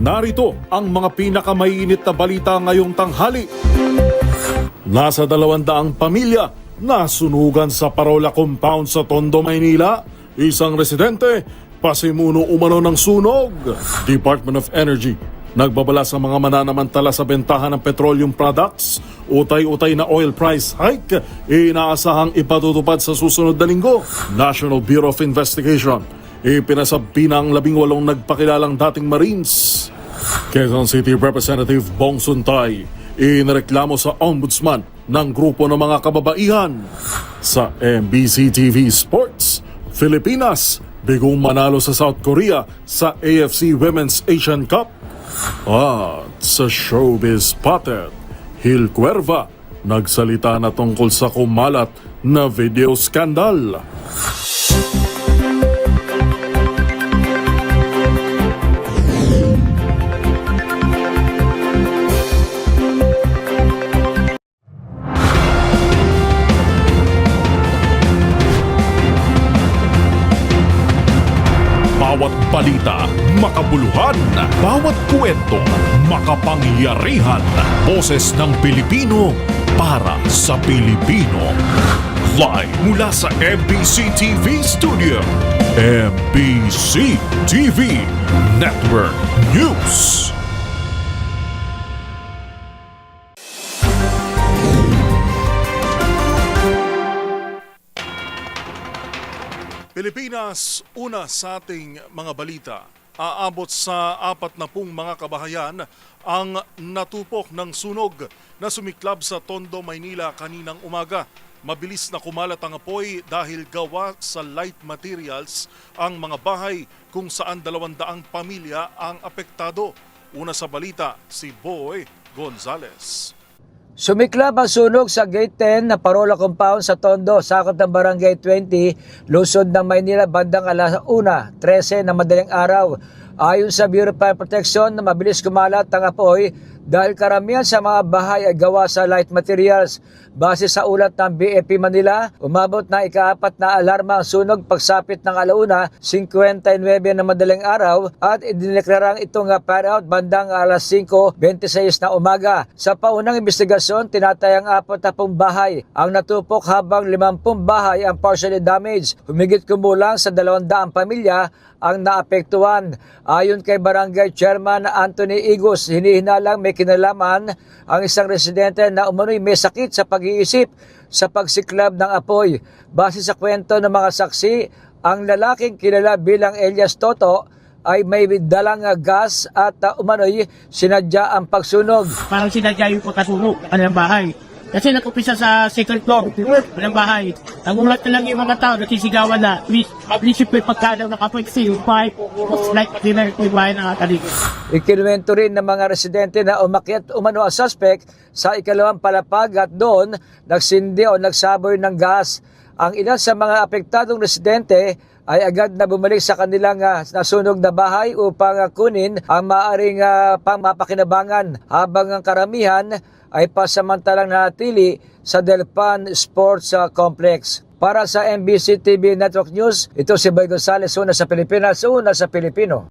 Narito ang mga pinakamainit na balita ngayong tanghali. Nasa 200 pamilya nasunugan sa Parola Compound sa Tondo, Maynila. Isang residente, pasimuno umano ng sunog. Department of Energy nagbabala sa mga mananamantala sa bentahan ng petroleum products. Utay-utay na oil price hike, inaasahang ipatutupad sa susunod na linggo. National Bureau of Investigation ipinasabpi na ang 18 nagpakilalang dating Marines. Quezon City Representative Bong Suntay inireklamo sa ombudsman ng grupo ng mga kababaihan. Sa MBC TV Sports, Pilipinas bigong manalo sa South Korea sa AFC Women's Asian Cup. At sa showbiz spotted, Hil Cuerva nagsalita na tungkol sa kumalat na video scandal. Bawat balita, makabuluhan. Bawat kwento, makapangyarihan. Boses ng Pilipino para sa Pilipino. Live mula sa MBC TV Studio. MBC TV Network News. Pilipinas, una sa ating mga balita. Aabot sa 40 mga kabahayan ang natupok ng sunog na sumiklab sa Tondo, Maynila kaninang umaga. Mabilis na kumalat ang apoy dahil gawa sa light materials ang mga bahay kung saan 200 pamilya ang apektado. Una sa balita, si Boy Gonzales. Sumiklab ang sunog sa Gate 10 na Parola Compound sa Tondo, sakop ng Barangay 20, Lungsod ng Maynila, bandang alas 1:13 na madaling araw. Ayon sa Bureau of Fire Protection, na mabilis kumalat ang apoy dahil karamihan sa mga bahay ay gawa sa light materials. Base sa ulat ng BFP Manila, umabot na ika-4 na alarma ang sunog pagsapit ng 1:59 na madaling araw at idineklarang itong fire out bandang alas 5:26 na umaga. Sa paunang investigasyon, tinatayang 40 bahay ang natupok habang 50 bahay ang partially damaged. Humigit kumulang sa 200 pamilya ang naapektuhan. Ayon kay Barangay Chairman Anthony Igos, hinihinalang may kinalaman ang isang residente na umano'y may sakit sa pag-iisip sa pagsiklab ng apoy. Base sa kwento ng mga saksi, ang lalaking kilala bilang Elias Toto ay may dalang gas at umano'y sinadya ang pagsunog. Parang sinadya yung pagkasunog ng kanilang bahay. Kasi nag-upisa sa second floor ng bahay. Nagulat na lang yung mga tao, nagsisigawan na, mabilis yung pagkadaw ng kapoy kasi yung bahay po, like nila yung bahay na nakaligid. Ikinuwento rin ng mga residente na umakyat umano ang suspect sa ikalawang palapag at doon nagsindi o nagsaboy ng gas. Ang ilan sa mga apektadong residente ay agad na bumalik sa kanilang nasunog na bahay upang kunin ang maaaring pangmapakinabangan, habang ang karamihan ay pasamantalang nanatili sa Delpan Sports Complex. Para sa MBC TV Network News, ito si Boy Gonzales, una sa Pilipinas, una sa Pilipino.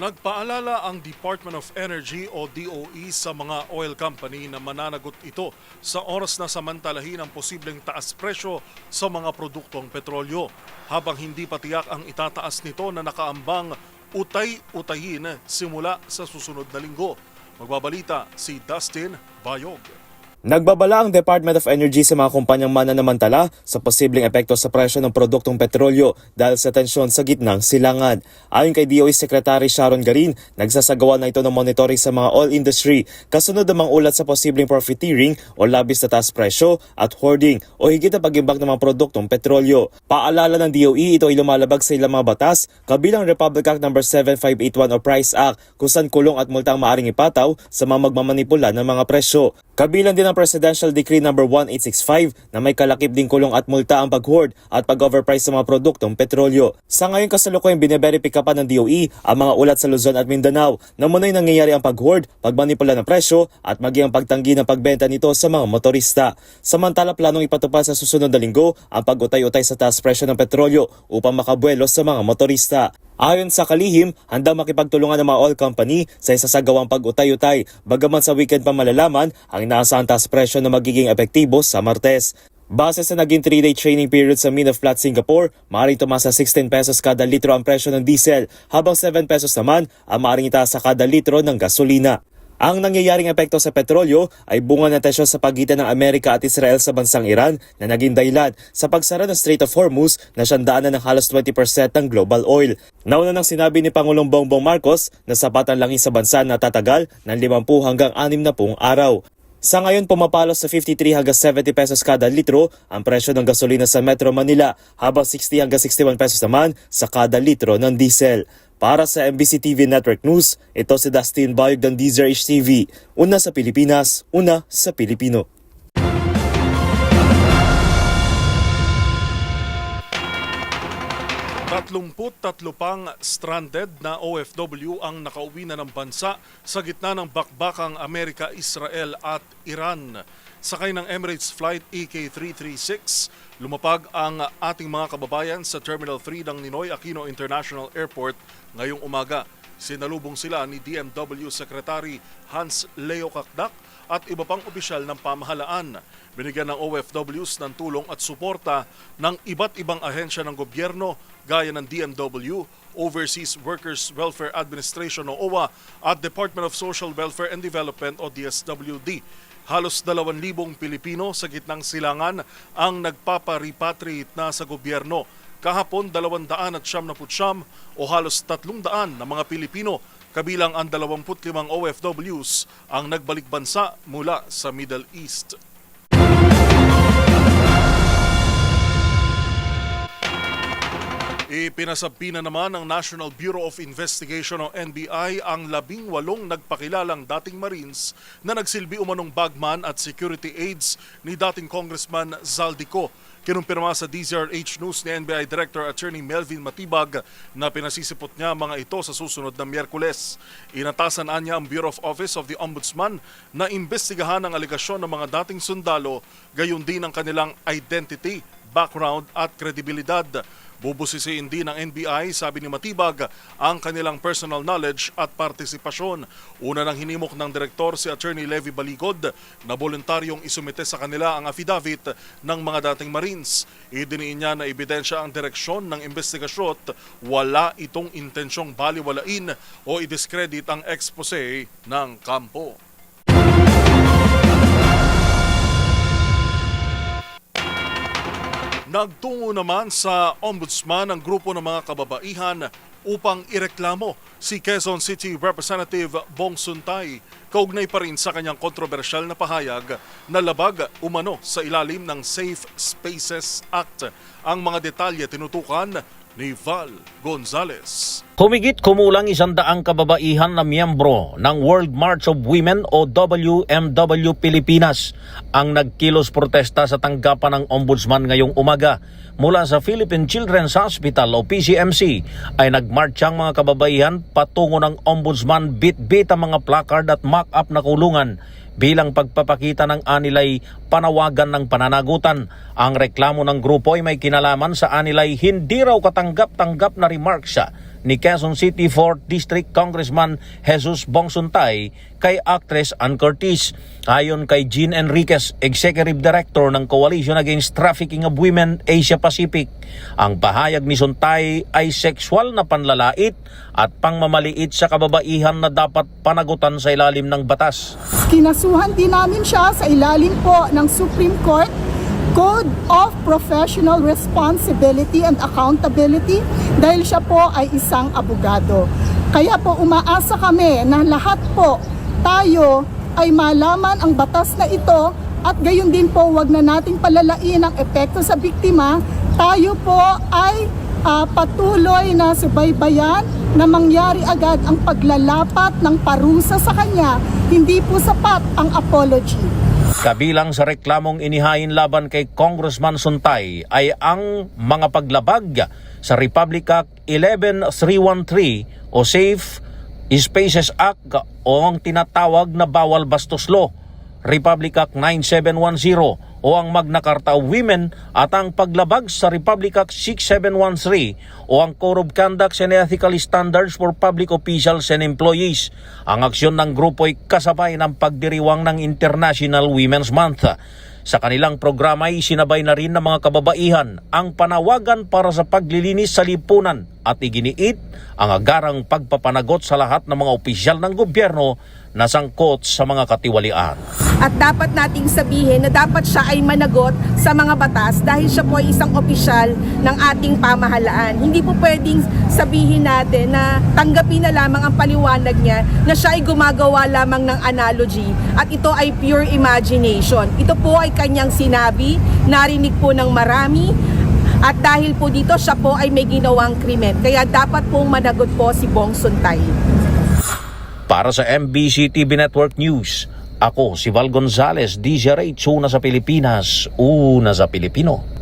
Nagpaalala ang Department of Energy o DOE sa mga oil company na mananagot ito sa oras na samantalahin ang posibleng taas presyo sa mga produktong petrolyo, habang hindi patiyak ang itataas nito na nakaambang utay-utayin simula sa susunod na linggo. Magbabalita si Dustin Bayog. Nagbabala ang Department of Energy sa mga kumpanyang mananamantala sa posibleng epekto sa presyo ng produktong petrolyo dahil sa tensyon sa gitnang silangan. Ayon kay DOE Secretary Sharon Garin, nagsasagawa na ito ng monitoring sa mga oil industry, kasunod namang ulat sa posibleng profiteering o labis na taas presyo at hoarding o higit na pag-imbak ng mga produktong petrolyo. Paalala ng DOE, ito ay lumalabag sa ilang mga batas, kabilang Republic Act No. 7581 o Price Act, kung saan kulong at multang maaring ipataw sa mga magmamanipula ng mga presyo. Kabilang din ang Presidential Decree No. 1865 na may kalakip ding kulong at multa ang pag-hoard at pag-overprice sa mga produktong petrolyo. Sa ngayon kasalukuyang bine-verify pa ng DOE ang mga ulat sa Luzon at Mindanao na muna'y nangyayari ang pag-hoard, pagmanipula ng presyo at maging ang pagtanggi ng pagbenta nito sa mga motorista. Samantala planong ipatupad sa susunod na linggo ang pag-utay-utay sa taas presyo ng petrolyo upang makabuelo sa mga motorista. Ayon sa kalihim, handang makipagtulungan ng mga oil company sa isasagawang pag-utay-utay, bagaman sa weekend pa malalaman ang inaasahang taas presyo na magiging epektibo sa Martes. Base sa naging 3-day training period sa Mine of Platte, Singapore, maaaring tumasa 16 pesos kada litro ang presyo ng diesel, habang 7 pesos naman ang maaaring itaas sa kada litro ng gasolina. Ang nangyayaring epekto sa petrolyo ay bunga ng tensyon sa pagitan ng Amerika at Israel sa bansang Iran na naging dahilan sa pagsara ng Strait of Hormuz na siyandaanan ng halos 20% ng global oil. Nauna nang sinabi ni Pangulong Bongbong Marcos na sapat ang langis sa bansa na tatagal ng 50 hanggang 60 araw. Sa ngayon pumapalo sa 53 hanggang 70 pesos kada litro ang presyo ng gasolina sa Metro Manila, habang 60 hanggang 61 pesos naman sa kada litro ng diesel. Para sa MBC TV Network News, ito si Dustin Bayog ng DZRH TV. Una sa Pilipinas, una sa Pilipino. Tatlo pang stranded na OFW ang nakauwi na ng bansa sa gitna ng bakbakang Amerika, Israel at Iran. Sakay ng Emirates Flight EK336, lumapag ang ating mga kababayan sa Terminal 3 ng Ninoy Aquino International Airport ngayong umaga. Sinalubong sila ni DMW Secretary Hans Leo Kakdak at iba pang opisyal ng pamahalaan. Binigyan ng OFWs ng tulong at suporta ng iba't ibang ahensya ng gobyerno gaya ng DMW, Overseas Workers Welfare Administration o OWA at Department of Social Welfare and Development o DSWD. Halos 2,000 Pilipino sa gitnang silangan ang nagpaparipatriate na sa gobyerno. Kahapon 299 o halos 300 na mga Pilipino, kabilang ang 25 OFWs ang nagbalik bansa mula sa Middle East. Ipinasabi na naman ng National Bureau of Investigation o NBI ang 18 nagpakilalang dating Marines na nagsilbi umanong bagman at security aides ni dating Congressman Zaldico. Kinumpirma sa DZRH News ni NBI Director Attorney Melvin Matibag na pinasisipot niya mga ito sa susunod na Miyerkules. Inatasan niya ang Bureau of Office of the Ombudsman na imbestigahan ang aligasyon ng mga dating sundalo, gayon din ang kanilang identity, background at kredibilidad. Bubusisiin din ng NBI, sabi ni Matibag, ang kanilang personal knowledge at partisipasyon. Una nang hinimok ng direktor si Attorney Levy Baligod na voluntaryong isumite sa kanila ang affidavit ng mga dating Marines. Idiniin niya na ebidensya ang direksyon ng investigasyon at wala itong intensyong baliwalain o i-discredit ang expose ng kampo. Nagtungo naman sa Ombudsman ang grupo ng mga kababaihan upang ireklamo si Quezon City Representative Bong Suntay. Kaugnay pa rin sa kanyang kontrobersyal na pahayag na labag umano sa ilalim ng Safe Spaces Act. Ang mga detalye tinutukan ni Val Gonzales. Humigit kumulang 100 kababaihan na miyembro ng World March of Women o WMW Pilipinas ang nagkilos protesta sa tanggapan ng Ombudsman ngayong umaga. Mula sa Philippine Children's Hospital o PCMC ay nagmarch ang mga kababaihan patungo ng Ombudsman, bit-bit ang mga placard at mock-up na kulungan bilang pagpapakita ng anilay panawagan ng pananagutan. Ang reklamo ng grupo ay may kinalaman sa anilay hindi raw katanggap-tanggap na remarks ni Quezon City 4th District Congressman Jesus Bong Suntay kay actress Ann Curtis. Ayon kay Jean Enriquez, Executive Director ng Coalition Against Trafficking of Women Asia Pacific, ang pahayag ni Suntay ay sexual na panlalait at pangmamaliit sa kababaihan na dapat panagutan sa ilalim ng batas. Kinasuhan din namin siya sa ilalim po ng Supreme Court Code of Professional Responsibility and Accountability dahil siya po ay isang abogado. Kaya po umaasa kami na lahat po tayo ay malaman ang batas na ito at gayon din po wag na nating palalain ang epekto sa biktima. Tayo po ay patuloy na subaybayan na mangyari agad ang paglalapat ng parusa sa kanya, hindi po sapat ang apology. Kabilang sa reklamong inihain laban kay Congressman Suntay ay ang mga paglabag sa Republic Act 11313 o Safe Spaces Act o ang tinatawag na Bawal Bastos Law, Republic Act 9710 o ang Magna Carta of Women at ang paglabag sa Republic Act 6713 o ang Code of Conduct and Ethical Standards for Public Officials and Employees. Ang aksyon ng grupo ay kasabay ng pagdiriwang ng International Women's Month. Sa kanilang programa ay sinabay na rin ng mga kababaihan ang panawagan para sa paglilinis sa lipunan at iginiit ang agarang pagpapanagot sa lahat ng mga opisyal ng gobyerno na sangkot sa mga katiwalian. At dapat nating sabihin na dapat siya ay managot sa mga batas dahil siya po ay isang opisyal ng ating pamahalaan. Hindi po pwedeng sabihin natin na tanggapin na lamang ang paliwanag niya na siya ay gumagawa lamang ng analogy at ito ay pure imagination. Ito po ay kanyang sinabi, narinig po ng marami, at dahil po dito siya po ay may ginawang krimen. Kaya dapat pong managot po si Bong Suntay. Para sa MBC TV Network News, ako si Val Gonzalez, DZRH, una sa Pilipinas, una sa Pilipino.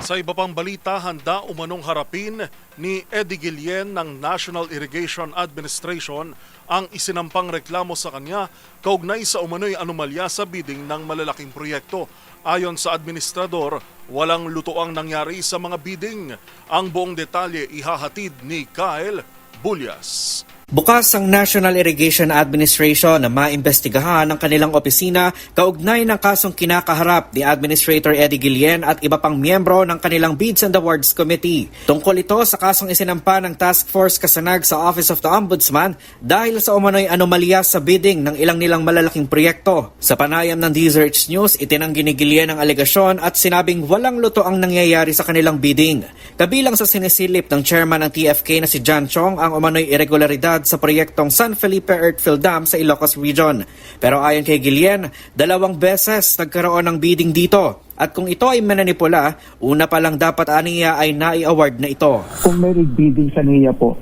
Sa iba pang balita, handa umanong harapin ni Eddie Guillen ng National Irrigation Administration ang isinampang reklamo sa kanya kaugnay sa umano'y anomalya sa bidding ng malalaking proyekto. Ayon sa administrador, walang lutoang nangyari sa mga bidding. Ang buong detalye ihahatid ni Kyle Bulyas. Bukas ang National Irrigation Administration na maimbestigahan ng kanilang opisina kaugnay ng kasong kinakaharap ni Administrator Eddie Guillen at iba pang miyembro ng kanilang Bids and Awards Committee. Tungkol ito sa kasong isinampa ng Task Force Kasanag sa Office of the Ombudsman dahil sa umano'y anomalya sa bidding ng ilang nilang malalaking proyekto. Sa panayam ng DZRH News, itinanggi ni Guillen ang alegasyon at sinabing walang luto ang nangyayari sa kanilang bidding. Kabilang sa sinisilip ng chairman ng TFK na si John Chong ang umano'y irregularidad sa proyektong San Felipe Earthfill Dam sa Ilocos Region. Pero ayon kay Guillen, 2 beses nagkaroon ng bidding dito. At kung ito ay mananipula, una pa lang dapat aniya ay nai-award na ito. Kung may bidding sa NIA po,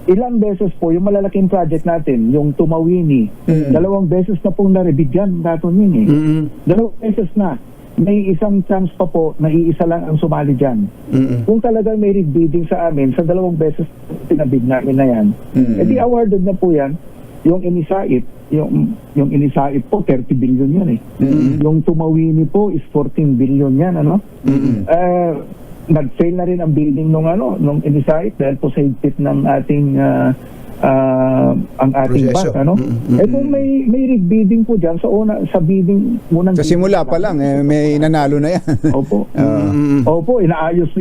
ilang beses po yung malalaking project natin, yung Tumawini, 2 beses na pong naribigyan natin yun eh. 2 beses na. May isang chance pa po na iisa lang ang sumali dyan. Kung talagang may bidding sa amin, sa 2 beses pinabid namin na yan, edi awarded na po yan. Yung Inisait, yung Inisait po, 30 billion yan eh. Yung Tumawini po is 14 billion yan, ano? Nag-fail na rin ang bidding nung Inisait dahil po sa higpit ng ating ang ating proseso. bank, ano? Kung may bidding po diyan sa bidding unang Sa simula pa lang may nanalo na yan. Opo. Opo, inaayos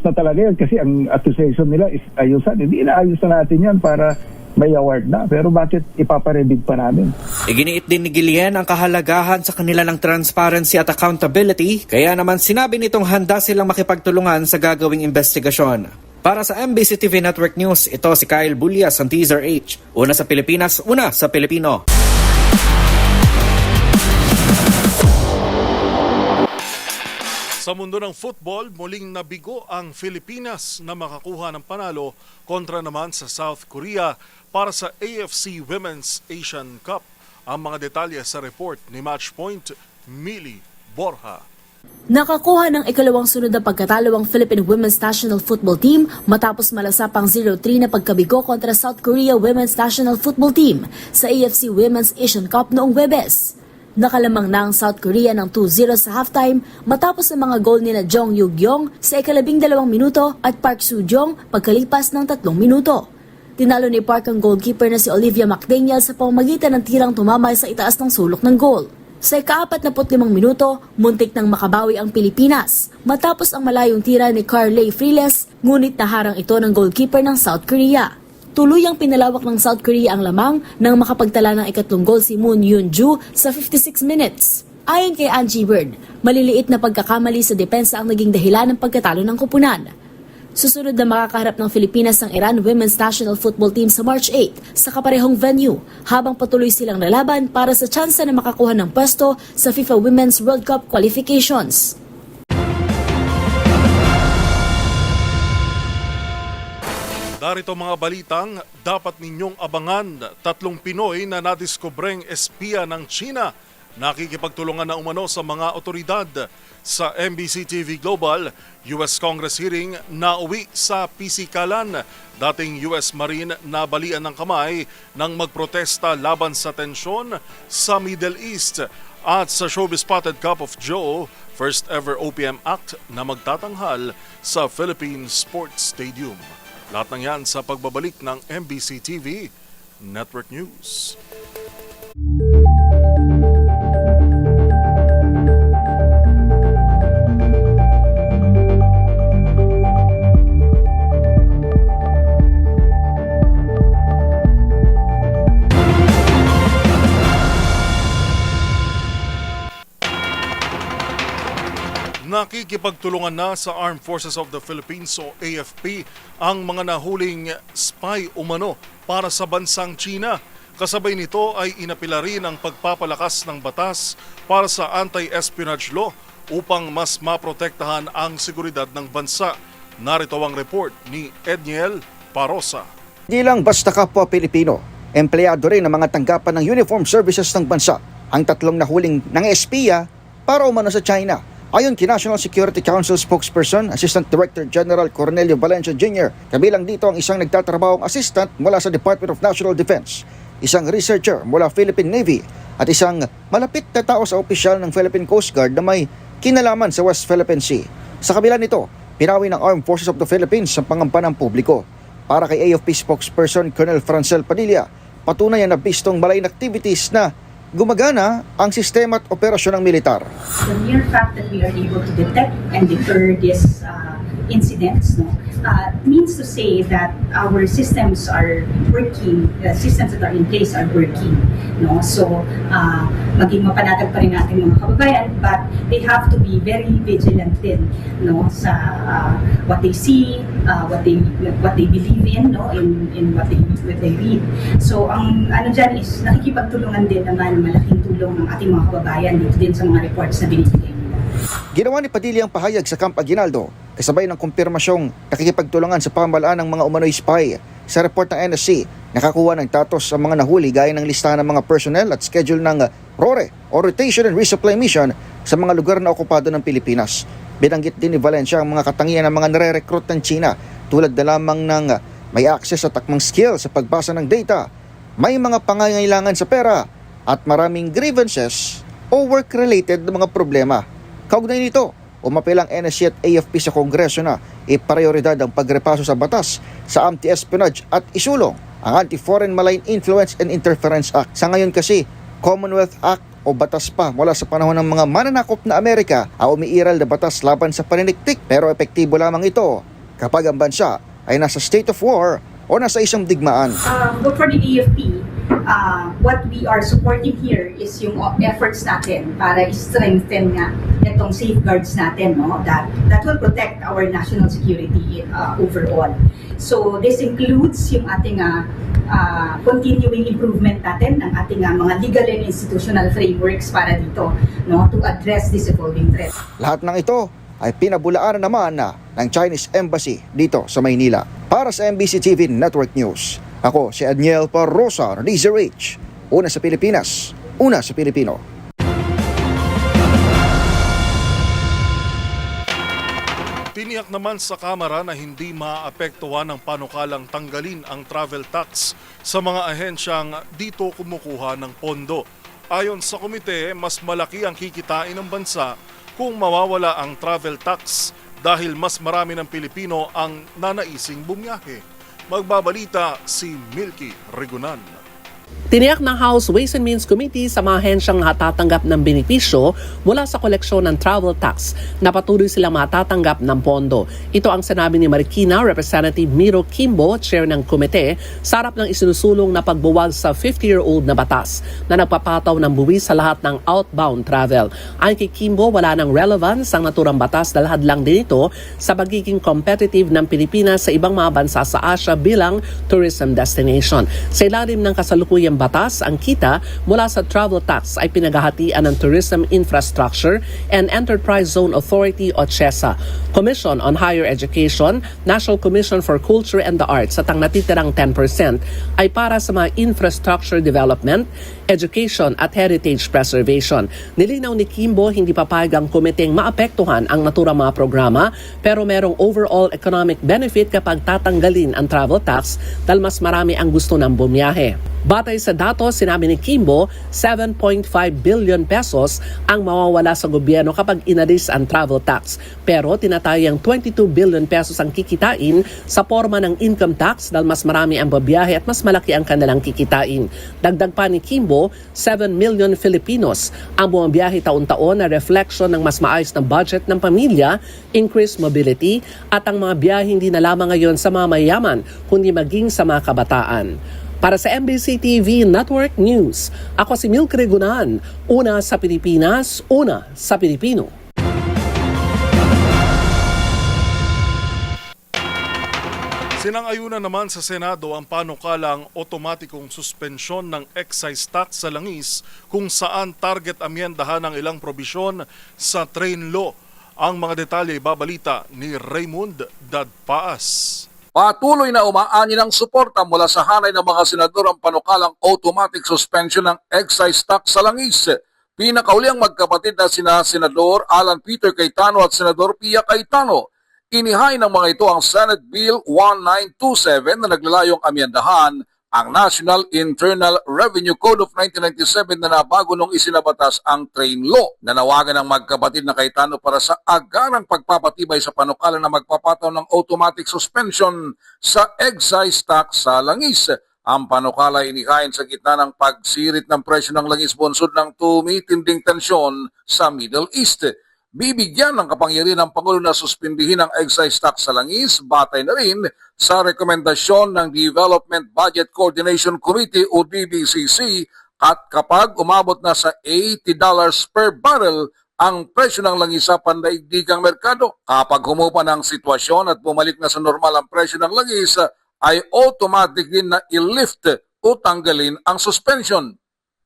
na talaga yan kasi ang accusation nila is ayusan. Hindi inaayos na natin yan para may award na. Pero bakit ipaparebid pa namin? Iginiit din ni Guillen ang kahalagahan sa kanila ng transparency at accountability, kaya naman sinabi nitong handa silang makipagtulungan sa gagawing investigasyon. Para sa MBC TV Network News, ito si Kyle Bulyas ng DZRH. Una sa Pilipinas, una sa Pilipino. Sa mundo ng football, muling nabigo ang Pilipinas na makakuha ng panalo kontra naman sa South Korea para sa AFC Women's Asian Cup. Ang mga detalye sa report ni Matchpoint, Mili Borja. Nakakuha ng ikalawang sunod na pagkatalo ang Philippine Women's National Football Team matapos malasapang 0-3 na pagkabigo kontra South Korea Women's National Football Team sa AFC Women's Asian Cup noong Huwebes. Nakalamang na ang South Korea ng 2-0 sa halftime matapos ang mga goal ni na Jong Yu-gyong sa ika-12 minuto at Park Soo-jong pagkalipas ng 3 minuto. Tinalo ni Park ang goalkeeper na si Olivia McDaniel sa pamamagitan ng tirang tumamay sa itaas ng sulok ng goal. Sa ika-45 minuto, muntik nang makabawi ang Pilipinas matapos ang malayong tira ni Carley Friles, ngunit naharang ito ng goalkeeper ng South Korea. Tuluyang pinalawak ng South Korea ang lamang nang makapagtala ng ikatlong goal si Moon Yoon-ju sa 56 minutes. Ayon kay Angie Bird, maliliit na pagkakamali sa depensa ang naging dahilan ng pagkatalo ng koponan. Susunod na makakaharap ng Pilipinas ang Iran Women's National Football Team sa March 8 sa kaparehong venue habang patuloy silang lalaban para sa tsansa na makakuha ng pwesto sa FIFA Women's World Cup qualifications. Darito mga balitang dapat ninyong abangan. 3 Pinoy na nadiskubreng espiya ng China nakikipagtulungan na umano sa mga otoridad. Sa MBC TV Global, US Congress hearing na uwi sa pisikalan. Dating US Marine na balian ng kamay nang magprotesta laban sa tensyon sa Middle East. At sa Showbiz Spotted Cup of Joe, first ever OPM act na magtatanghal sa Philippine Sports Stadium. Lahat ng yan sa pagbabalik ng MBC TV Network News. Nakikipagtulungan na sa Armed Forces of the Philippines o AFP ang mga nahuling spy umano para sa bansang China. Kasabay nito ay inapila rin ang pagpapalakas ng batas para sa anti-espionage law upang mas maprotektahan ang seguridad ng bansa. Narito ang report ni Edniel Parosa. Di lang basta kapwa Pilipino, empleyado rin ng mga tanggapan ng uniform services ng bansa ang 3 nahuling ng espiya para umano sa China. Ayon kay National Security Council spokesperson, Assistant Director General Cornelio Valencia Jr., kabilang dito ang isang nagtatrabahong assistant mula sa Department of National Defense, isang researcher mula Philippine Navy at isang malapit na tao sa opisyal ng Philippine Coast Guard na may kinalaman sa West Philippine Sea. Sa kabila nito, pinawi ng Armed Forces of the Philippines ang pangampanang publiko. Para kay AFP spokesperson Colonel Francel Padilla, patunay na bistong malaking activities na gumagana ang sistema at operasyon ng militar. The mere fact that we are able to detect and deter these incidents means to say that our systems are working, the systems that are in place are working. So, maging mapanatag pa rin natin mga kababayan, but they have to be very vigilant din sa what they see, what they believe in what they read. So, ang dyan is nakikipagtulungan din naman malaking tulong ng ating mga kababayan dito din sa mga reports na binibigay nila. Ginawa ni Padilla ang pahayag sa Camp Aguinaldo kasabay ng kumpirmasyong nakikipagtulungan sa pamahalaan ng mga umano'y spy. Sa report ng NSC, nakakuha ng datos ang mga nahuli gaya ng listahan ng mga personnel at schedule ng RORE o Rotation and Resupply Mission sa mga lugar na okupado ng Pilipinas. Binanggit din ni Valencia ang mga katangian ng mga nare-recruit ng China tulad na lamang ng may access sa takmang skill sa pagbasa ng data, may mga pangangailangan sa pera at maraming grievances o work-related na mga problema. Kaugnay nito, umapilang NSC at AFP sa Kongreso na iprioridad ang pagrepaso sa batas sa anti-espionage at isulong ang Anti-Foreign Malign Influence and Interference Act. Sa ngayon kasi, Commonwealth Act o batas pa mula sa panahon ng mga mananakop na Amerika ang umiiral na batas laban sa paniniktik, pero epektibo lamang ito kapag ang bansa ay nasa state of war o nasa isang digmaan. But for the AFP, what we are supporting here is yung efforts natin para strengthen nga itong safeguards natin that will protect our national security overall. So this includes yung ating continuing improvement natin ng ating mga legal and institutional frameworks para dito to address this evolving threat. Lahat ng ito ay pinabulaan naman ng Chinese Embassy dito sa Maynila. Para sa MBC TV Network News, ako si Edniel Parosa, DZRH. Una sa Pilipinas, una sa Pilipino. Tiniyak naman sa Kamara na hindi maapektuhan ng panukalang tanggalin ang travel tax sa mga ahensyang dito kumukuha ng pondo. Ayon sa komite, mas malaki ang kikitain ng bansa kung mawawala ang travel tax dahil mas marami ng Pilipino ang nanaising bumiyahe. Magbabalita si Milky Regunan. Tiniyak ng House Ways and Means Committee sa mga ahensyang matatanggap ng benepisyo mula sa koleksyon ng travel tax na patuloy silang matatanggap ng pondo. Ito ang sinabi ni Marikina Representative Miro Kimbo, chair ng komite, sa harap ng isinusulong na pagbuwag sa 50-year-old na batas na nagpapataw ng buwis sa lahat ng outbound travel. Ayon kay Kimbo, wala ng relevance ang naturang batas dahil hadlang din ito sa pagiging competitive ng Pilipinas sa ibang mga bansa sa Asia bilang tourism destination. Sa ilalim ng kasalukuyang ordinaryang batas, ang kita mula sa travel tax ay pinaghahatian ng Tourism Infrastructure and Enterprise Zone Authority o CHESA, Commission on Higher Education, National Commission for Culture and the Arts at ang natitirang 10% ay para sa mga infrastructure development, education at heritage preservation. Nilinaw ni Kimbo hindi papayag ang komiteng maapektuhan ang naturang mga programa pero merong overall economic benefit kapag tatanggalin ang travel tax dahil mas marami ang gusto ng bumiyahe. Batay sa datos, sinabi ni Kimbo, 7.5 billion pesos ang mawawala sa gobyerno kapag inalis ang travel tax. Pero tinatayang 22 billion pesos ang kikitain sa forma ng income tax dahil mas marami ang babiyahe at mas malaki ang kanilang kikitain. Dagdag pa ni Kimbo, 7 million Filipinos ang bumabiyahe taon-taon na reflection ng mas maayos na budget ng pamilya, increased mobility at ang mga biyahe hindi na lamang ngayon sa mga mayaman kundi maging sa mga kabataan. Para sa MBC TV Network News, ako si Milk Regunan, una sa Pilipinas, una sa Pilipino. Sinang-ayunan naman sa Senado ang panukalang otomatikong suspensyon ng excise tax sa langis kung saan target amyendahan ng ilang probisyon sa train law. Ang mga detalye ibabalita ni Raymond Dadpaas. Patuloy na umaani ng suporta mula sa hanay ng mga senador ang panukalang automatic suspension ng excise tax sa langis. Pinakauli ang magkapatid na sina Senador Alan Peter Cayetano at Senador Pia Cayetano. Inihain ng mga ito ang Senate Bill 1927 na naglalayong amyendahan ang National Internal Revenue Code of 1997 na nabago nung isinabatas ang train law. Nanawagan ng magkapatid na Cayetano para sa agarang pagpapatibay sa panukala na magpapataw ng automatic suspension sa excise tax sa langis. Ang panukala inihain sa gitna ng pagsirit ng presyo ng langis bunsod ng tumitinding tensyon sa Middle East. Bibigyan ng kapangyarihan ng Pangulo na suspindihin ang excise tax sa langis, batay na rin sa rekomendasyon ng Development Budget Coordination Committee o DBCC at kapag umabot na sa $80 per barrel ang presyo ng langis sa pandaigdigang merkado. Kapag humupa ng sitwasyon at bumalik na sa normal ang presyo ng langis, ay automatic din na i-lift o tanggalin ang suspension.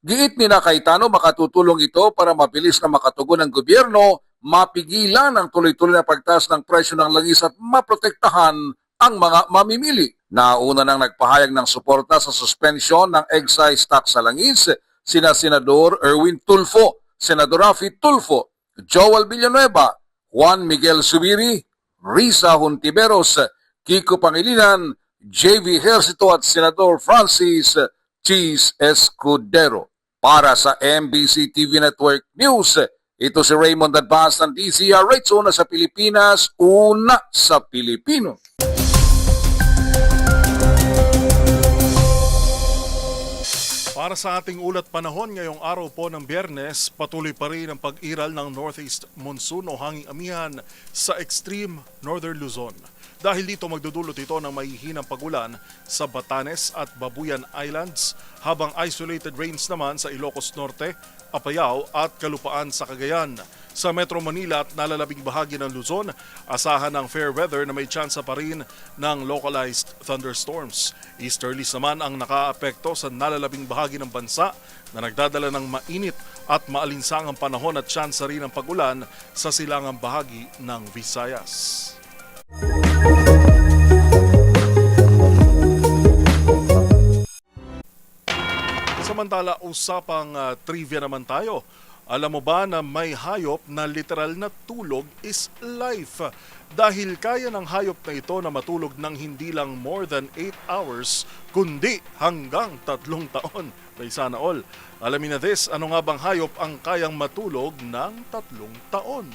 Giit ni na Cayetano, makatutulong ito para mabilis na makatugon ng gobyerno, mapigilan ang tuloy-tuloy na pagtaas ng presyo ng langis at maprotektahan ang mga mamimili. Nauna nang nagpahayag ng suporta sa suspension ng excise tax sa langis sina Senador Erwin Tulfo, Senador Rafi Tulfo, Joel Villanueva, Juan Miguel Subiri, Risa Hontiveros, Kiko Pangilinan, JV Ejercito at Senador Francis Cheese Escudero. Para sa MBC TV Network News, ito si Raymond Dadpaas ng DZRH, una sa Pilipinas, una sa Pilipino. Para sa ating ulat panahon ngayong araw po ng Biyernes, patuloy pa rin ang pag-iral ng northeast monsoon o hanging amihan sa extreme northern Luzon. Dahil dito magdudulot ito ng mahihinang pagulan sa Batanes at Babuyan Islands, habang isolated rains naman sa Ilocos Norte, Apayao at Kalupaan sa Cagayan. Sa Metro Manila at nalalabing bahagi ng Luzon, asahan ng fair weather na may tsansa pa rin ng localized thunderstorms. Easterlies naman ang nakaapekto sa nalalabing bahagi ng bansa na nagdadala ng mainit at maalinsangang panahon at tsansa rin ng pagulan sa silangang bahagi ng Visayas. Samantala, usapang trivia naman tayo. Alam mo ba na may hayop na literal na tulog is life? Dahil kaya ng hayop na ito na matulog ng hindi lang more than 8 hours, kundi hanggang 3 taon. May sana all. Alamin na this, ano nga bang hayop ang kayang matulog ng 3 taon?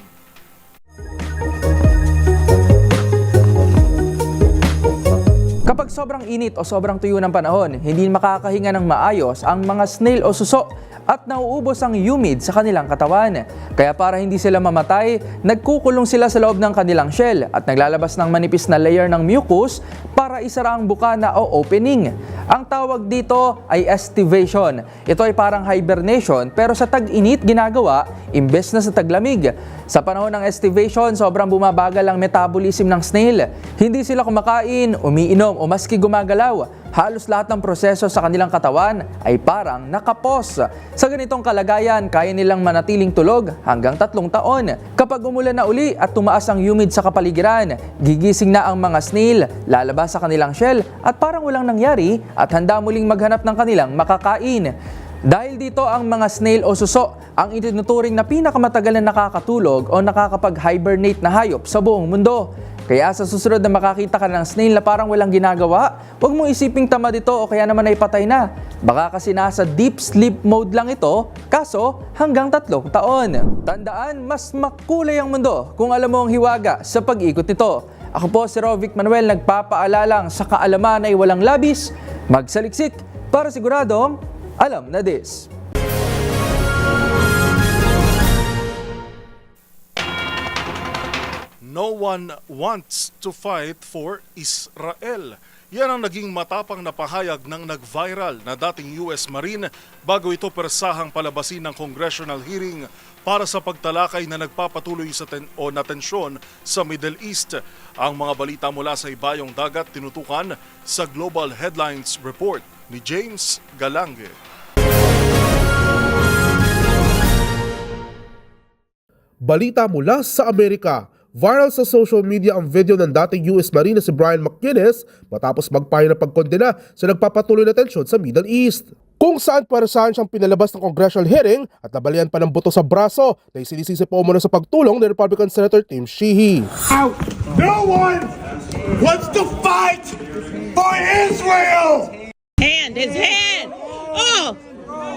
Kapag sobrang init o sobrang tuyo ng panahon, hindi makakahinga ng maayos ang mga snail o suso at nauubos ang humid sa kanilang katawan. Kaya para hindi sila mamatay, nagkukulong sila sa loob ng kanilang shell at naglalabas ng manipis na layer ng mucus para isara ang bukana o opening. Ang tawag dito ay estivation. Ito ay parang hibernation pero sa tag-init ginagawa imbes na sa taglamig. Sa panahon ng estivation, sobrang bumabagal ang metabolism ng snail. Hindi sila kumakain, umiinom o o maski gumagalaw, halos lahat ng proseso sa kanilang katawan ay parang nakapos. Sa ganitong kalagayan, kaya nilang manatiling tulog hanggang 3 taon. Kapag umulan na uli at tumaas ang humid sa kapaligiran, gigising na ang mga snail, lalabas sa kanilang shell at parang walang nangyari at handa muling maghanap ng kanilang makakain. Dahil dito ang mga snail o suso ang itinuturing na pinakamatagal na nakakatulog o nakakapag-hibernate na hayop sa buong mundo. Kaya sa susunod na makakita ka ng snail na parang walang ginagawa, huwag mong isiping tamad ito o kaya naman ay patay na. Baka kasi nasa deep sleep mode lang ito, kaso hanggang 3 taon. Tandaan, mas makulay ang mundo kung alam mo ang hiwaga sa pag-ikot nito. Ako po si Rovic Manuel, nagpapaalalang sa kaalaman ay walang labis, magsaliksik para siguradong alam na this. No one wants to fight for Israel. Yan ang naging matapang na pahayag ng nag-viral na dating US Marine bago ito persahang palabasin ng congressional hearing para sa pagtalakay na nagpapatuloy sa tensyon sa Middle East. Ang mga balita mula sa ibayong dagat tinutukan sa Global Headlines Report ni James Galange. Balita mula sa Amerika. Viral sa social media ang video ng dating US Marine na si Brian McGuinness matapos magpayo ng pagkondena sa nagpapatuloy na tensyon sa Middle East. Kung saan paresahan siyang pinalabas ng congressional hearing at nabalian pa ng buto sa braso na isinisisi po umano sa pagtulong ni Republican Senator Tim Sheehy. No one wants to fight for Israel! His hand! Oh!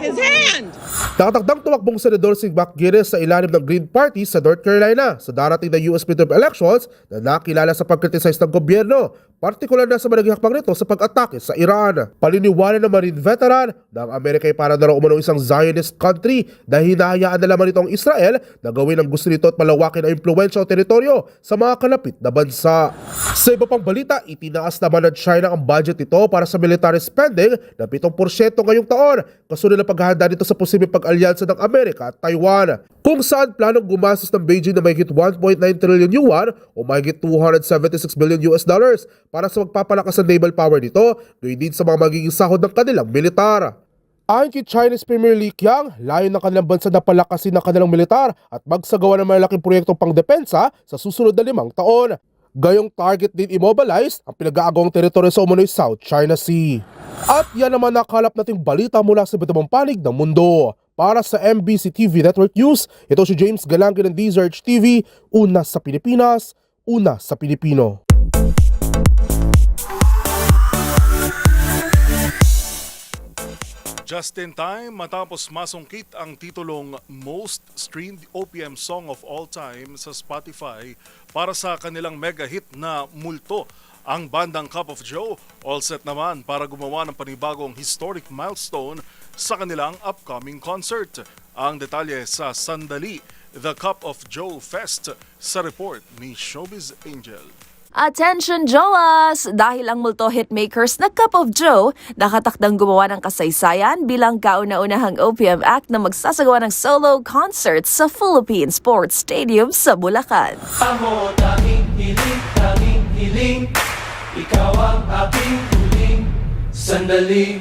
His hand! Nakatakdang tumakbong senador si McGuinness sa ilalim ng Green Party sa North Carolina sa darating na US midterm elections na nakilala sa pag-criticize ng gobyerno, partikular na sa managihakbang nito sa pag-atake sa Iran. Paliniwala ng Marine veteran na ang Amerika ay para na raw umano isang Zionist country dahil hinahayaan na lamang nito ang Israel na gawin ang gusto nito at malawakin ang impluwensya o teritoryo sa mga kalapit na bansa. Sa iba pang balita, itinaas naman ng China ang budget nito para sa military spending na 7% ngayong taon, kasunod ng paghahanda nito sa posibleng pag-alyansa ng Amerika at Taiwan, kung saan planong gumastos ng Beijing na mahigit 1.9 trillion yuan o mahigit 276 billion US dollars para sa magpapalakas ng naval power nito, gayon din sa mga magiging sahod ng kanilang militar. Ayon kay Chinese Premier Li Qiang, layo ng kanilang bansa na palakasin ng kanilang militar at magsagawa ng malaking proyektong pangdepensa sa susunod na 5 taon. Gayong target din immobilize ang pinag-aagawang teritoryo sa umano'y South China Sea. At yan naman nakalap nating balita mula sa iba't ibang panig ng mundo. Para sa MBC TV Network News, ito si James Galange ng DZRH TV, una sa Pilipinas, una sa Pilipino. Just in time, matapos masungkit ang titulong Most Streamed OPM Song of All Time sa Spotify para sa kanilang mega hit na Multo, ang bandang Cup of Joe all set naman para gumawa ng panibagong historic milestone sa kanilang upcoming concert. Ang detalye sa Sandali, The Cup of Joe Fest, sa report ni Showbiz Angel. Attention Joas! Dahil ang multo hitmakers na Cup of Joe nakatakdang gumawa ng kasaysayan bilang kauna-unahang OPM act na magsasagawa ng solo concert sa Philippine Sports Stadium sa Bulacan. Ako tanging hiling, ikaw ang aking huling sandali.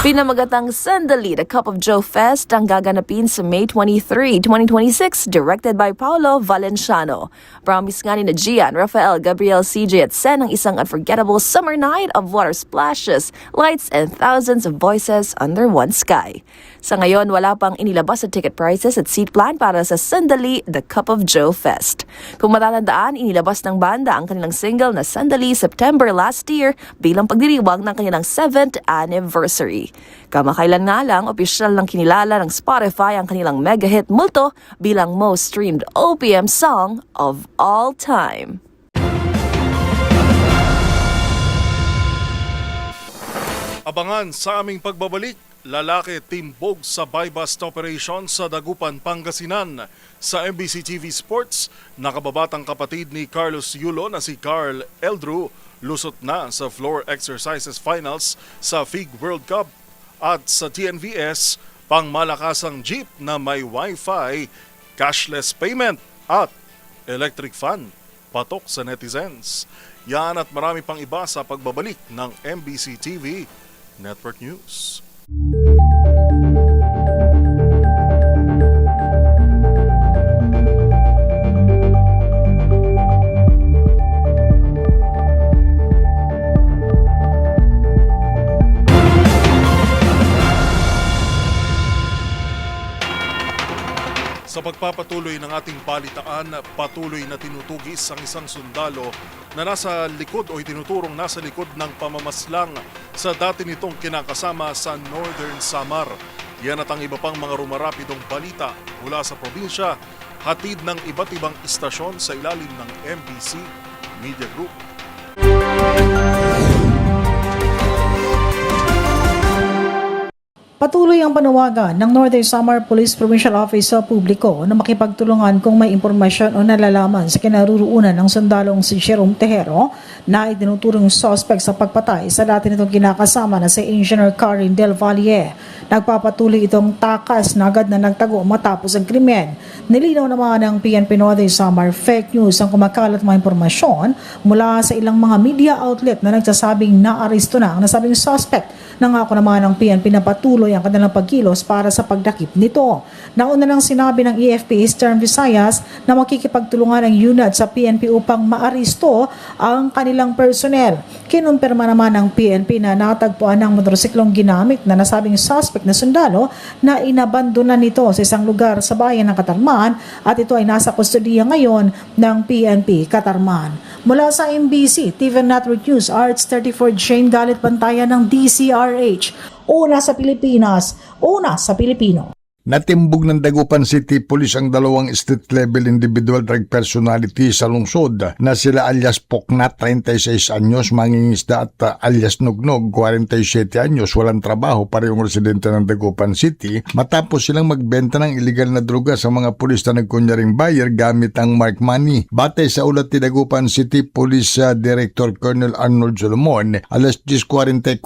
Pinamagatang Sandali, The Cup of Joe Fest ang gaganapin sa May 23, 2026, directed by Paolo Valenciano. Promise nga ni na Gian, Rafael, Gabriel, CJ at Sen ang isang unforgettable summer night of water splashes, lights, and thousands of voices under one sky. Sa ngayon, wala pang inilabas sa ticket prices at seat plan para sa Sandali, The Cup of Joe Fest. Kung matatandaan, inilabas ng banda ang kanilang single na Sandali September last year bilang pagdiriwang ng kanilang 7th anniversary. Kamakailan nga lang, opisyal ng kinilala ng Spotify ang kanilang mega hit Multo bilang most streamed OPM song of all time. Abangan sa aming pagbabalik, lalaki timbog sa buy-bust operation sa Dagupan, Pangasinan. Sa MBC TV Sports, nakababatang kapatid ni Carlos Yulo na si Carl Eldrew lusot na sa floor exercises finals sa FIG World Cup. At sa TNVS, pangmalakasang jeep na may Wi-Fi, cashless payment at electric fan. Patok sa netizens. Yan at marami pang iba sa pagbabalik ng MBC TV Network News. Sa pagpapatuloy ng ating balitaan, patuloy na tinutugis ang isang sundalo na nasa likod o itinuturong nasa likod ng pamamaslang sa dati nitong kinakasama sa Northern Samar. Yan at ang iba pang mga rumarapidong balita mula sa probinsya, hatid ng iba't ibang istasyon sa ilalim ng MBC Media Group. Patuloy ang panawagan ng Northern Samar Police Provincial Office sa publiko na makipagtulungan kung may impormasyon o nalalaman sa kinaroroonan ng sundalong si Jerome Tejero na itinuturong suspect sa pagpatay sa dati nitong kinakasama na si Engineer Karen Del Valle. Nagpapatuloy itong takas na agad na nagtago matapos ang krimen. Nilinaw naman ng PNP Northern Samar fake news ang kumakalat mga impormasyon mula sa ilang mga media outlet na nagsasabing naaresto na ang nasabing suspect. Nangako naman ng PNP na patuloy ang kanilang pagkilos para sa pagdakip nito. Nauna nang sinabi ng EFP Eastern Visayas na makikipagtulungan ang UNAD sa PNP upang maaresto ang kanilang personnel. Kinumpirma naman ng PNP na natagpuan ng motorsiklong ginamit na nasabing suspect na sundalo na inabandona nito sa isang lugar sa bayan ng Katarman at ito ay nasa kustodiya ngayon ng PNP Katarman. Mula sa MBC TV Network News, RH34 Jane Galit Bantayan ng DCRH. Una sa Pilipinas, una sa Pilipino. Natimbog ng Dagupan City Police ang dalawang street-level individual drug personality sa lungsod na sila alias Poknat, 36 anyos, mangingisda at alias Nugnog, 47 anyos, walang trabaho, parehong residente ng Dagupan City, matapos silang magbenta ng illegal na droga sa mga pulis na nagkunyaring buyer gamit ang mark money. Batay sa ulat ni Dagupan City Police Director Colonel Arnold Solomon, alas 10:44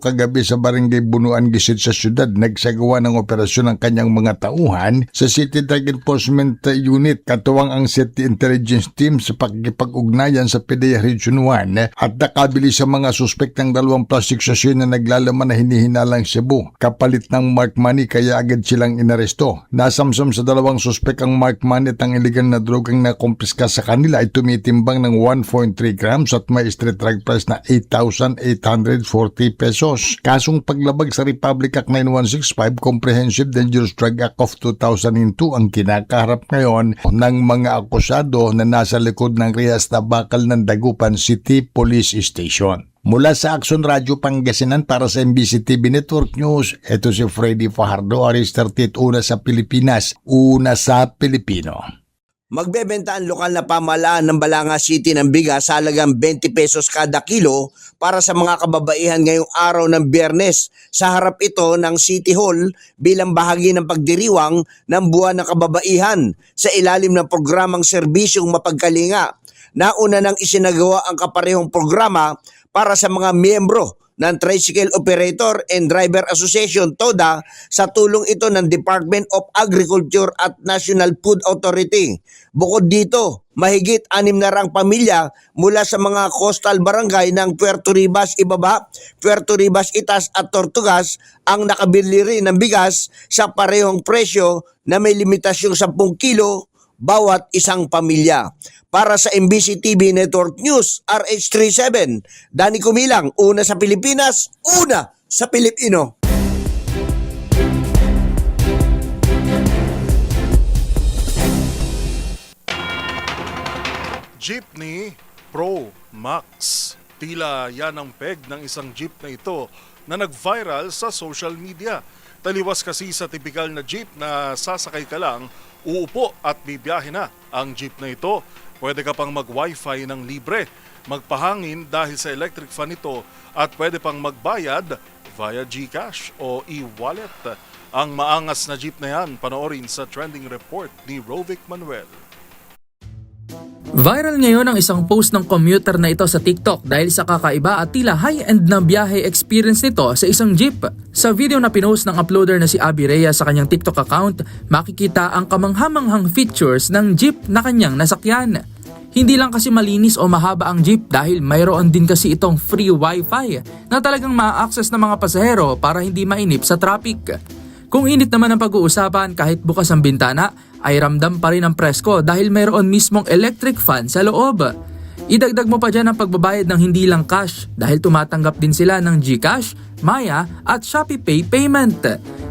kagabi sa Barangay Bunuan, Gisit sa syudad, nagsagawa ng operasyon ng kanyang mga tauhan sa City Drug Enforcement Unit katuwang ang City Intelligence Team sa pakikipag-ugnayan sa PDEA Region 1 at nakabili sa mga suspect ng dalawang plastic sachet na naglalaman na hinihinalang Cebu kapalit ng mark money, kaya agad silang inaresto. Nasamsam sa dalawang suspect ang mark money at ang illegal na drogang nakumpiska sa kanila ay tumitimbang ng 1.3 grams at may street drug price na 8,840 pesos. Kasong paglabag sa Republic Act 9165 Comprehensive Dangerous Drug Act of 2002 ang kinakaharap ngayon ng mga akusado na nasa likod ng rehas na bakal ng Dagupan City Police Station. Mula sa Action Radio Pangasinan para sa MBC TV Network News, ito si Freddy Fajardo, RH38, una sa Pilipinas, una sa Pilipino. Magbebenta ang lokal na pamahalaan ng Balanga City ng bigas sa halagang 20 pesos kada kilo para sa mga kababaihan ngayong araw ng Biyernes. Sa harap ito ng City Hall bilang bahagi ng pagdiriwang ng Buwan ng Kababaihan sa ilalim ng programang Serbisyong Mapagkalinga. Nauna nang isinagawa ang kaparehong programa para sa mga miyembro ng Tricycle Operator and Driver Association TODA sa tulong ito ng Department of Agriculture at National Food Authority. Bukod dito, mahigit 600 pamilya mula sa mga coastal barangay ng Puerto Ribas Ibaba, Puerto Ribas Itas at Tortugas ang nakabili rin ng bigas sa parehong presyo na may limitasyong 10 kilo bawat isang pamilya. Para sa MBC TV Network News, RH37, Danny Kumilang, una sa Pilipinas, una sa Pilipino. Jeepney Pro Max. Tila yan ang peg ng isang jeep na ito na nag-viral sa social media. Taliwas kasi sa tipikal na jeep na sasakay ka lang, uupo at bibiyahe na. Ang jeep na ito, pwede ka pang mag-wifi ng libre, magpahangin dahil sa electric fan ito at pwede pang magbayad via GCash o e-wallet. Ang maangas na jeep na yan, panoorin sa trending report ni Rovic Manuel. Viral ngayon ang isang post ng commuter na ito sa TikTok dahil sa kakaiba at tila high-end na biyahe experience nito sa isang jeep. Sa video na pinost ng uploader na si Abby Reyes sa kanyang TikTok account, makikita ang kamanghamanghang features ng jeep na kanyang nasakyan. Hindi lang kasi malinis o mahaba ang jeep dahil mayroon din kasi itong free wifi na talagang ma-access ng mga pasahero para hindi mainip sa traffic. Kung init naman ang pag-uusapan, kahit bukas ang bintana ay ramdam pa rin ang presko dahil mayroon mismong electric fan sa loob. Idagdag mo pa dyan ang pagbabayad ng hindi lang cash dahil tumatanggap din sila ng GCash, Maya at Shopee Pay payment.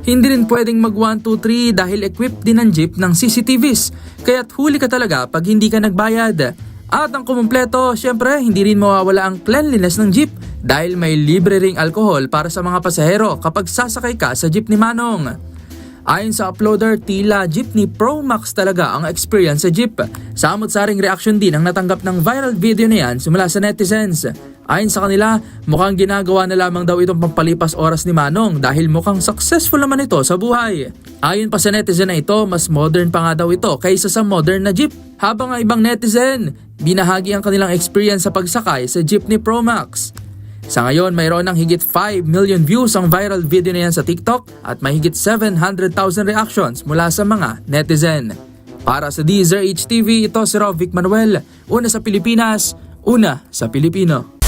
Hindi rin pwedeng mag 1, 2, 3 dahil equipped din ang jeep ng CCTVs, kaya't huli ka talaga pag hindi ka nagbayad. At ang kumumpleto, syempre hindi rin mawawala ang cleanliness ng jeep dahil may libre ring alcohol para sa mga pasahero kapag sasakay ka sa jeep ni Manong. Ayon sa uploader, tila Jeepney Pro Max talaga ang experience sa jeep. Samot-saring reaction din ang natanggap ng viral video na yan simula sa netizens. Ayon sa kanila, mukhang ginagawa na lamang daw itong pampalipas oras ni Manong dahil mukhang successful naman ito sa buhay. Ayon pa sa netizen na ito, mas modern pa nga daw ito kaysa sa modern na jeep. Habang ang ibang netizen, binahagi ang kanilang experience sa pagsakay sa Jeepney Pro Max. Sa ngayon, mayroon ng higit 5 million views ang viral video na yan sa TikTok at may higit 700,000 reactions mula sa mga netizen. Para sa DZRH TV, ito si Rovic Manuel. Una sa Pilipinas, una sa Pilipino.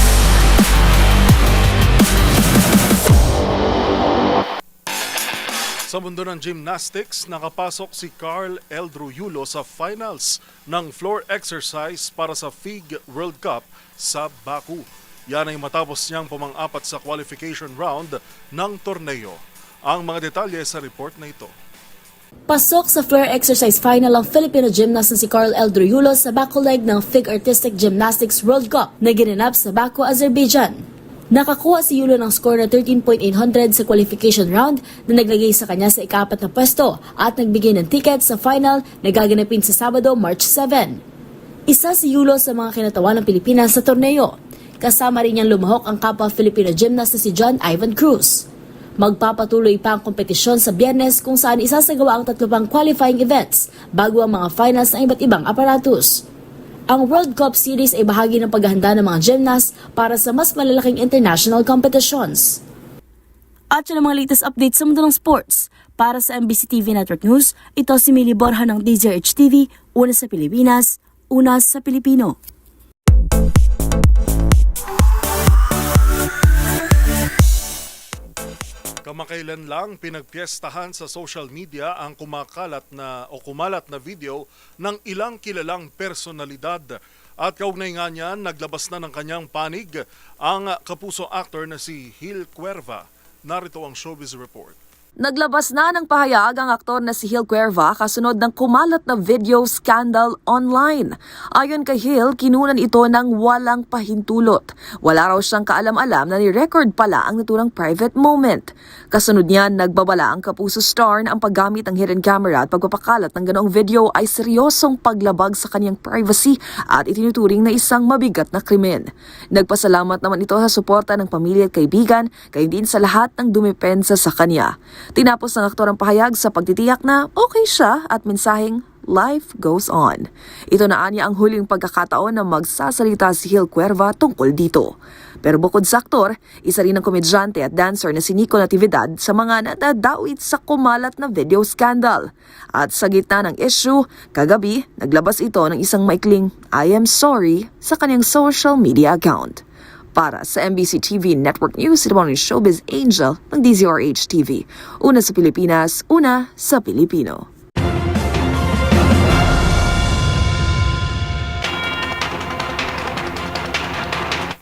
Sa mundo ng gymnastics, nakapasok si Carl Eldruyulo sa finals ng floor exercise para sa FIG World Cup sa Baku. Yan ay matapos niyang pumang-apat sa qualification round ng torneo. Ang mga detalye sa report na ito. Pasok sa floor exercise final ang Filipino gymnast na si Carl Eldruyulo sa Baku leg ng FIG Artistic Gymnastics World Cup na ginanap sa Baku, Azerbaijan. Nakakuha si Yulo ng score na 13.800 sa qualification round na naglagay sa kanya sa ika-4 na pwesto at nagbigay ng ticket sa final na gaganapin sa Sabado, March 7. Isa si Yulo sa mga kinatawan ng Pilipinas sa torneo. Kasama rin niyang lumahok ang kapwa Filipino gymnast na si John Ivan Cruz. Magpapatuloy pa ang kompetisyon sa Biyernes kung saan isasagawa ang 3 pang qualifying events bago ang mga finals ng iba't ibang aparatus. Ang World Cup Series ay bahagi ng paghahanda ng mga gymnast para sa mas malalaking international competitions. At yun ang mga latest updates sa mundo ng sports. Para sa MBC TV Network News, ito si Millie Borja ng DZRH TV, una sa Pilipinas, una sa Pilipino. Kamakailan lang pinagpiestahan sa social media ang kumalat na video ng ilang kilalang personalidad. At kaugnay nga niyan, naglabas na ng kanyang panig ang kapuso actor na si Gil Cuerva. Narito ang Showbiz Report. Naglabas na ng pahayag ang aktor na si Gil Cuerva kasunod ng kumalat na video scandal online. Ayon kay Gil, kinunan ito ng walang pahintulot. Wala raw siyang kaalam-alam na ni-record pala ang naturang private moment. Kasunod niyan, nagbabala ang kapuso star na ang paggamit ng hidden camera at pagpapakalat ng ganoong video ay seryosong paglabag sa kanyang privacy at itinuturing na isang mabigat na krimen. Nagpasalamat naman ito sa suporta ng pamilya at kaibigan, kaya din sa lahat ng dumepensa sa kanya. Tinapos ng aktor ang pahayag sa pagtitiyak na okay siya at mensaheng life goes on. Ito na anya ang huling pagkakataon na magsasalita si Gil Cuerva tungkol dito. Pero bukod sa aktor, isa rin ang komedyante at dancer na si Nico Natividad sa mga nadadawit sa kumalat na video scandal. At sa gitna ng issue, kagabi, naglabas ito ng isang maikling I am sorry sa kanyang social media account. Para sa MBC TV Network News, ito ang Showbiz Angel ng DZRH TV. Una sa Pilipinas, una sa Pilipino.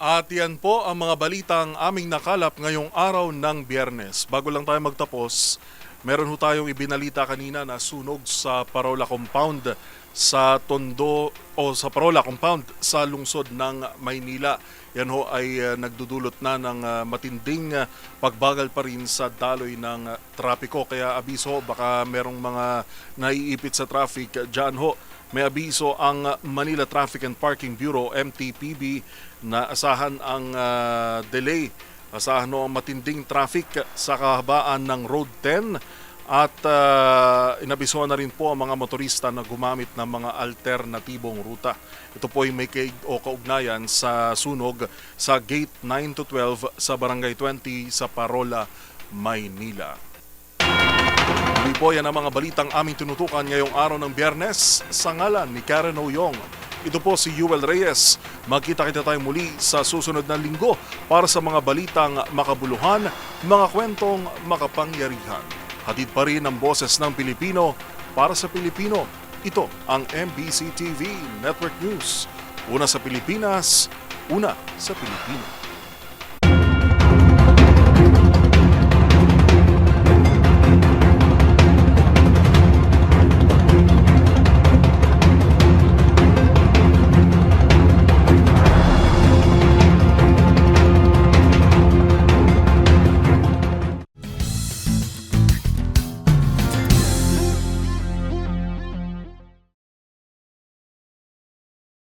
At yan po ang mga balitang aming nakalap ngayong araw ng Biyernes. Bago lang tayo magtapos, meron ho tayong ibinalita kanina na sunog sa Parola Compound sa Tondo o sa Parola Compound sa lungsod ng Maynila. Yan ho ay nagdudulot na ng matinding pagbagal pa rin sa daloy ng trapiko. Kaya abiso, baka merong mga naiipit sa traffic dyan ho. May abiso ang Manila Traffic and Parking Bureau, MTPB, na asahan ang delay. Asahan ho ang matinding traffic sa kahabaan ng Road 10. At inabisuhan na rin po ang mga motorista na gumamit ng mga alternatibong ruta. Ito po ay may kaugnayan sa sunog sa Gate 9 to 12 sa Barangay 20 sa Parola, Maynila. Hindi po yan ang mga balitang aming tinutukan ngayong araw ng Biyernes sa ngalan ni Karen Oyong. Ito po si Yuel Reyes. Magkita-kita tayo muli sa susunod na linggo para sa mga balitang makabuluhan, mga kwentong makapangyarihan. Hatid pa rin ang boses ng Pilipino para sa Pilipino. Ito ang MBC TV Network News. Una sa Pilipinas, una sa Pilipino.